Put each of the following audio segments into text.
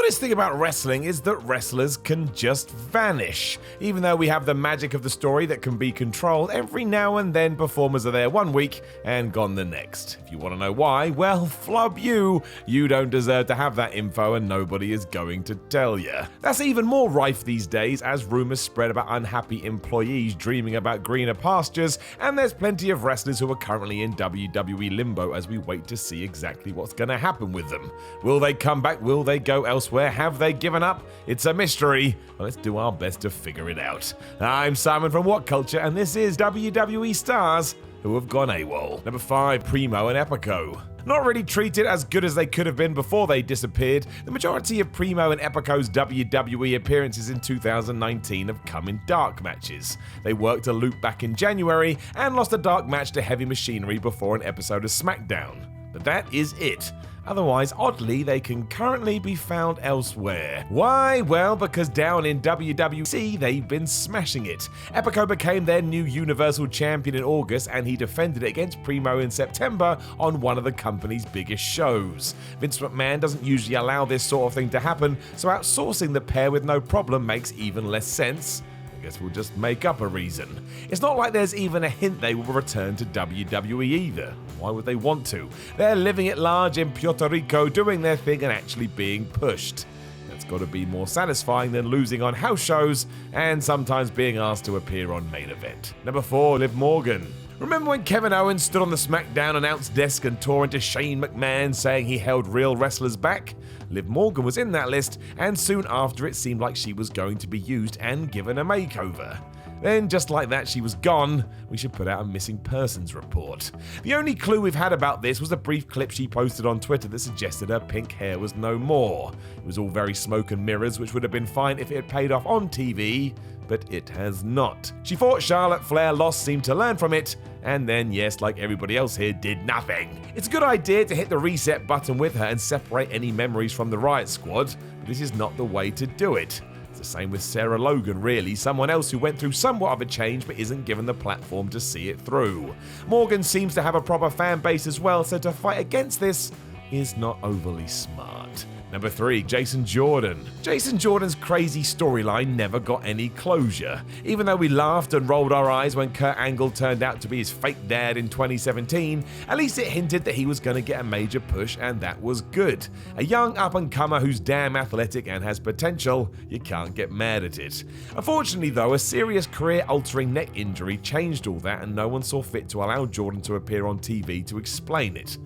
honest thing about wrestling is that wrestlers can just vanish. Even though we have the magic of the story that can be controlled, every now and then performers are there one week and gone the next. If you want to know why, well, flub you. You don't deserve to have that info and nobody is going to tell you. That's even more rife these days as rumors spread about unhappy employees dreaming about greener pastures, and there's plenty of wrestlers who are currently in WWE limbo as we wait to see exactly what's going to happen with them. Will they come back? Will they go elsewhere? Have they given up? It's a mystery. Well, let's do our best to figure it out. I'm Simon from What Culture, and this is WWE Stars Who Have Gone AWOL. Number 5, Primo and Epico. Not really treated as good as they could have been before they disappeared, the majority of Primo and Epico's WWE appearances in 2019 have come in dark matches. They worked a loop back in January and lost a dark match to Heavy Machinery before an episode of SmackDown. But that is it. Otherwise, oddly, they can currently be found elsewhere. Why? Well, because down in WWC, they've been smashing it. Epico became their new Universal Champion in August, and he defended it against Primo in September on one of the company's biggest shows. Vince McMahon doesn't usually allow this sort of thing to happen, so outsourcing the pair with no problem makes even less sense. I guess we'll just make up a reason. It's not like there's even a hint they will return to WWE either. Why would they want to? They're living at large in Puerto Rico, doing their thing and actually being pushed. That's got to be more satisfying than losing on house shows and sometimes being asked to appear on Main Event. Number 4, Liv Morgan. Remember when Kevin Owens stood on the SmackDown announce desk and tore into Shane McMahon saying he held real wrestlers back? Liv Morgan was in that list, and soon after it seemed like she was going to be used and given a makeover. Then, just like that, she was gone. We should put out a missing persons report. The only clue we've had about this was a brief clip she posted on Twitter that suggested her pink hair was no more. It was all very smoke and mirrors, which would have been fine if it had paid off on TV, but it has not. She thought Charlotte Flair lost, seemed to learn from it, and then, yes, like everybody else here, did nothing. It's a good idea to hit the reset button with her and separate any memories from the Riot Squad, but this is not the way to do it. It's the same with Sarah Logan, really, someone else who went through somewhat of a change but isn't given the platform to see it through. Morgan seems to have a proper fan base as well, so to fight against this is not overly smart. Number 3, Jason Jordan. Jason Jordan's crazy storyline never got any closure. Even though we laughed and rolled our eyes when Kurt Angle turned out to be his fake dad in 2017, at least it hinted that he was going to get a major push, and that was good. A young up-and-comer who's damn athletic and has potential, you can't get mad at it. Unfortunately though, a serious career-altering neck injury changed all that, and no one saw fit to allow Jordan to appear on TV to explain it.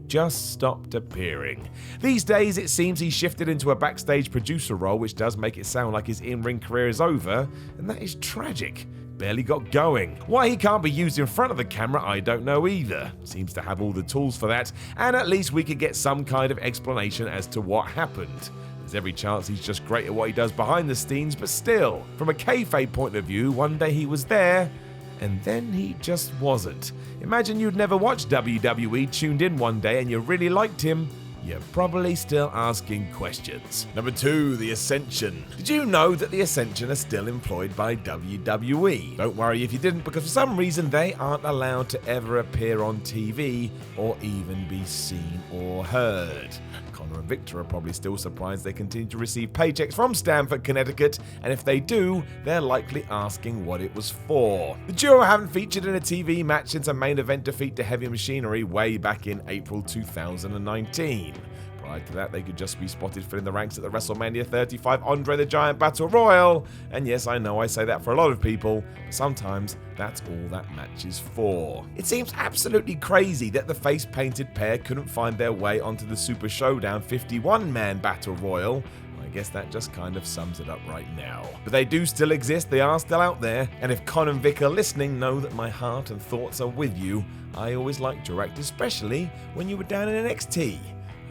Just stopped appearing. These days, it seems he's shifted into a backstage producer role, which does make it sound like his in-ring career is over, and that is tragic. Barely got going. Why he can't be used in front of the camera, I don't know either. Seems to have all the tools for that, and at least we could get some kind of explanation as to what happened. There's every chance he's just great at what he does behind the scenes, but still, from a kayfabe point of view, one day he was there, and then he just wasn't. Imagine you'd never watched WWE, tuned in one day and you really liked him. You're probably still asking questions. Number 2, the Ascension. Did you know that the Ascension are still employed by WWE? Don't worry if you didn't, because for some reason they aren't allowed to ever appear on TV or even be seen or heard. Connor and Victor are probably still surprised they continue to receive paychecks from Stamford, Connecticut, and if they do, they're likely asking what it was for. The duo haven't featured in a TV match since a Main Event defeat to Heavy Machinery way back in April 2019. Prior to that, they could just be spotted filling the ranks at the WrestleMania 35 Andre the Giant Battle Royal. And yes, I know I say that for a lot of people, but sometimes that's all that match is for. It seems absolutely crazy that the face-painted pair couldn't find their way onto the Super Showdown 51-man Battle Royal. I guess that just kind of sums it up right now. But they do still exist, they are still out there, and if Con and Vic are listening, know that my heart and thoughts are with you. I always liked your act, especially when you were down in NXT.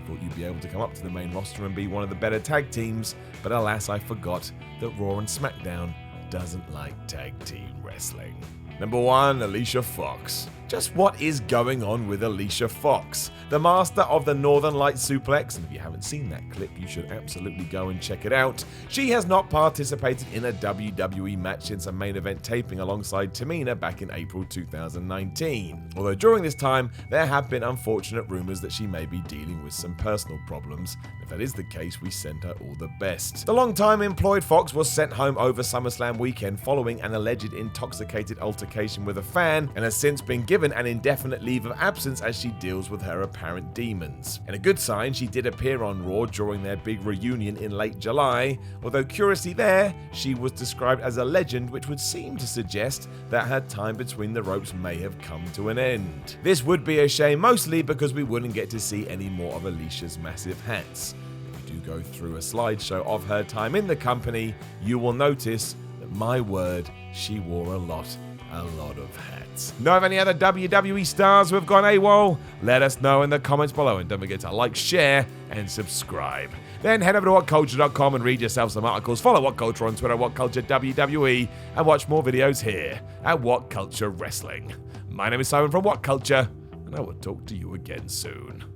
Thought you'd be able to come up to the main roster and be one of the better tag teams, but alas, I forgot that Raw and SmackDown doesn't like tag team wrestling. Number 1, Alicia Fox. Just what is going on with Alicia Fox, the master of the Northern Light Suplex? And if you haven't seen that clip, you should absolutely go and check it out. She has not participated in a WWE match since a main event taping alongside Tamina back in April 2019. Although during this time, there have been unfortunate rumors that she may be dealing with some personal problems. If that is the case, we send her all the best. The long-time employed Fox was sent home over SummerSlam weekend following an alleged intoxicated altercation with a fan, and has since been given an indefinite leave of absence as she deals with her apparent demons. And a good sign, she did appear on Raw during their big reunion in late July, although curiously there, she was described as a legend, which would seem to suggest that her time between the ropes may have come to an end. This would be a shame, mostly because we wouldn't get to see any more of Alicia's massive hats. If you do go through a slideshow of her time in the company, you will notice that, my word, she wore a lot of hats. Know of any other WWE stars who have gone AWOL? Let us know in the comments below, and don't forget to like, share, and subscribe. Then head over to whatculture.com and read yourself some articles. Follow What Culture on Twitter, WhatCultureWWE, and watch more videos here at What Culture Wrestling. My name is Simon from What Culture, and I will talk to you again soon.